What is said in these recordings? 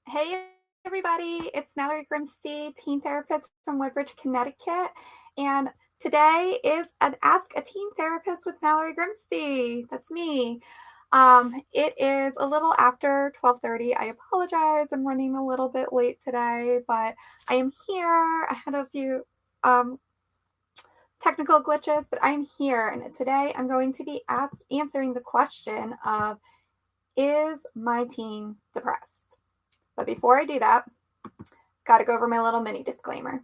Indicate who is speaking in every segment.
Speaker 1: Hey everybody, it's Mallory Grimste, teen therapist from Woodbridge, Connecticut, and today is an Ask a Teen Therapist with Mallory Grimste. That's me. It is a little after 12:30. I apologize, I'm running a little bit late today, but I am here. I had a few um, technical glitches, but I'm here, and today I'm going to be answering the question of, is my teen depressed? But before I do that, got to go over my little mini disclaimer.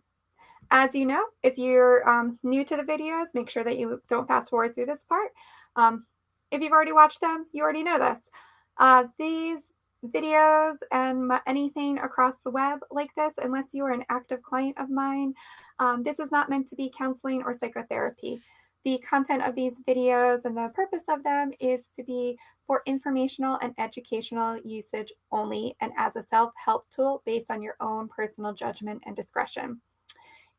Speaker 1: As you know, if you're new to the videos, make sure that you don't fast forward through this part. If you've already watched them, you already know this. These videos and anything across the web like this, unless you are an active client of mine, this is not meant to be counseling or psychotherapy. The content of these videos and the purpose of them is to be for informational and educational usage only, and as a self-help tool based on your own personal judgment and discretion.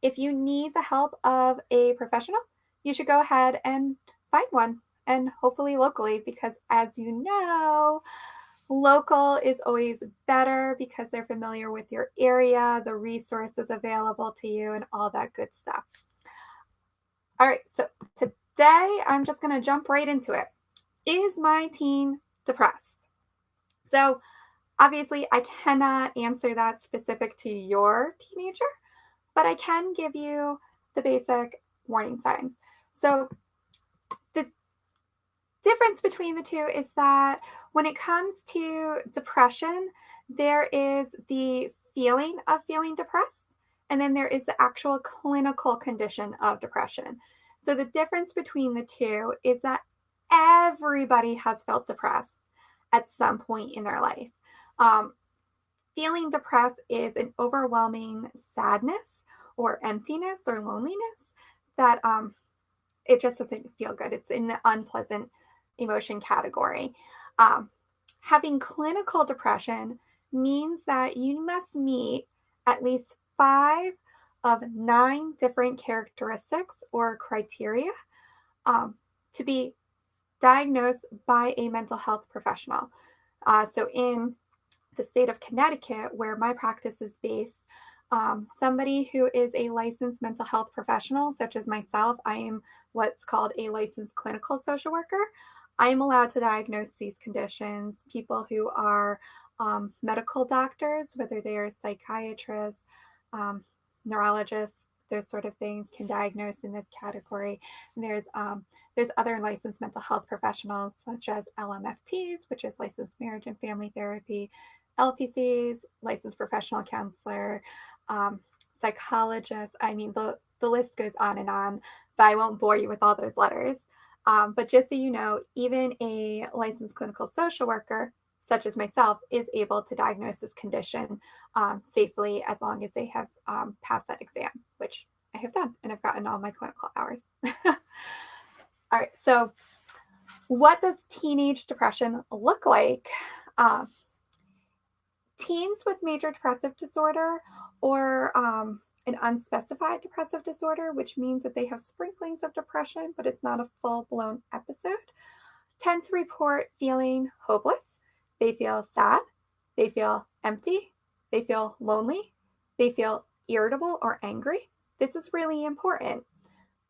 Speaker 1: If you need the help of a professional, you should go ahead and find one, and hopefully locally, because as you know, local is always better because they're familiar with your area, the resources available to you, and all that good stuff. All right, so today I'm just going to jump right into it. Is my teen depressed? So obviously I cannot answer that specific to your teenager, but I can give you the basic warning signs. So the difference between the two is that when it comes to depression, there is the feeling of feeling depressed, and then there is the actual clinical condition of depression. So the difference between the two is that everybody has felt depressed at some point in their life. Feeling depressed is an overwhelming sadness or emptiness or loneliness that it just doesn't feel good. It's in the unpleasant emotion category. Having clinical depression means that you must meet at least 5 of 9 different characteristics or criteria to be diagnosed by a mental health professional. So in the state of Connecticut, where my practice is based, somebody who is a licensed mental health professional, such as myself, I am what's called a licensed clinical social worker. I am allowed to diagnose these conditions. People who are medical doctors, whether they are psychiatrists, neurologists, those sort of things, can diagnose in this category. And there's other licensed mental health professionals, such as LMFTs, which is licensed marriage and family therapy, LPCs, licensed professional counselor, psychologists. I mean, the list goes on, but I won't bore you with all those letters. But just so you know, even a licensed clinical social worker, such as myself, is able to diagnose this condition safely as long as they have passed that exam, which I have done, and I've gotten all my clinical hours. All right, so what does teenage depression look like? Teens with major depressive disorder or an unspecified depressive disorder, which means that they have sprinklings of depression, but it's not a full-blown episode, tend to report feeling hopeless. They feel sad, they feel empty, they feel lonely, they feel irritable or angry. This is really important.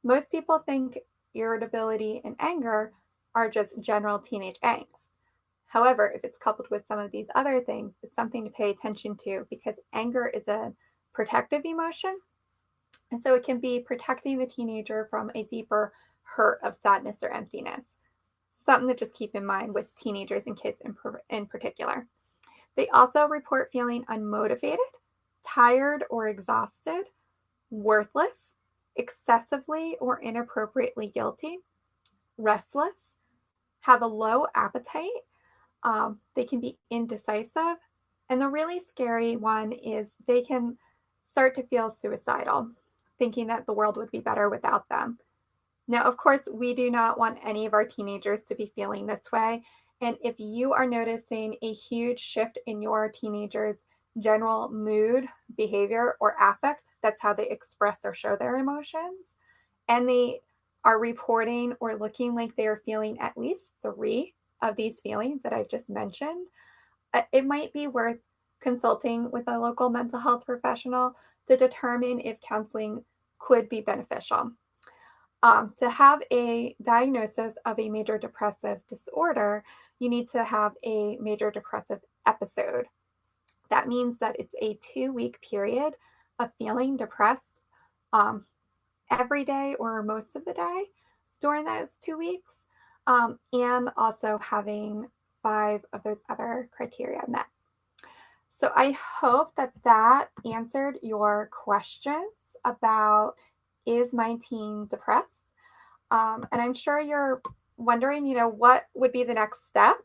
Speaker 1: Most people think irritability and anger are just general teenage angst. However, if it's coupled with some of these other things, it's something to pay attention to, because anger is a protective emotion. And so it can be protecting the teenager from a deeper hurt of sadness or emptiness. Something to just keep in mind with teenagers and kids in particular. They also report feeling unmotivated, tired or exhausted, worthless, excessively or inappropriately guilty, restless, have a low appetite. They can be indecisive. And the really scary one is they can start to feel suicidal, thinking that the world would be better without them. Now, of course, we do not want any of our teenagers to be feeling this way. And if you are noticing a huge shift in your teenager's general mood, behavior, or affect, that's how they express or show their emotions, and they are reporting or looking like they are feeling at least 3 of these feelings that I've just mentioned, it might be worth consulting with a local mental health professional to determine if counseling could be beneficial. To have a diagnosis of a major depressive disorder, you need to have a major depressive episode. That means that it's a 2-week period of feeling depressed every day or most of the day during those 2 weeks, and also having 5 of those other criteria met. So I hope that that answered your questions about, is my teen depressed? And I'm sure you're wondering, what would be the next step?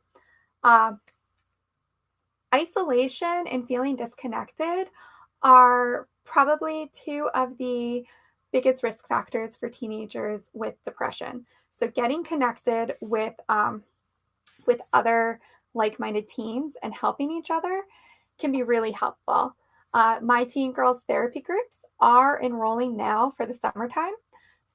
Speaker 1: Isolation and feeling disconnected are probably 2 of the biggest risk factors for teenagers with depression. So getting connected with other like-minded teens and helping each other can be really helpful. My teen girls therapy groups are enrolling now for the summertime.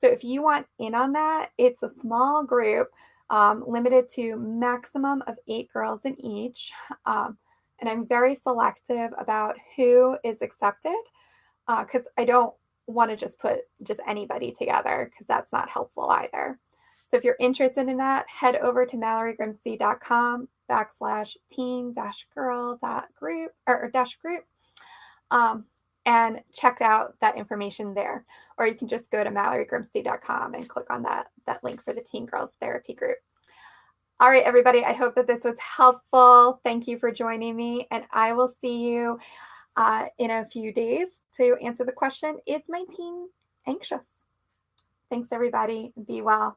Speaker 1: So if you want in on that, it's a small group, limited to maximum of 8 girls in each. And I'm very selective about who is accepted, because I don't want to just put anybody together, because that's not helpful either. So if you're interested in that, head over to MalloryGrimste.com/teen-girl.group or -group, and check out that information there. Or you can just go to MalloryGrimste.com and click on that link for the Teen Girls Therapy Group. All right, everybody, I hope that this was helpful. Thank you for joining me, and I will see you in a few days to answer the question, is my teen anxious? Thanks, everybody. Be well.